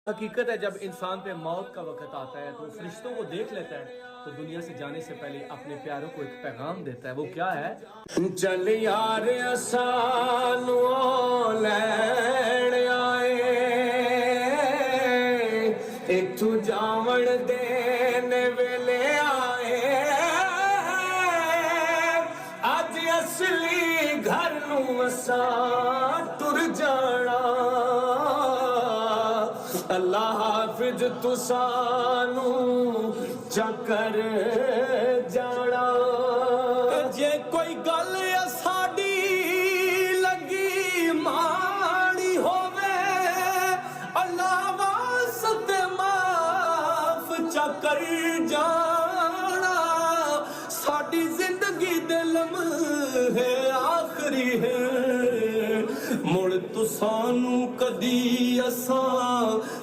हकीकत है जब इंसान पे मौत का वक्त आता है तो फरिश्तों को देख लेता है तो दुनिया से जाने से पहले अपने प्यारों को एक पैगाम देता है। वो क्या है? चल यार असानू लैण आए इथू जावण देन वेले आए अज असली घर नू असा तुर जाना अल्लाह हाफिज तुसानू चकर जाना। जे कोई गल साडी लगी माड़ी होवे अल्लाह वास्ते माफ चकर जाना। साडी जिंदगी दे लम्हे आखरी है मुड़ तुसानू कदी असा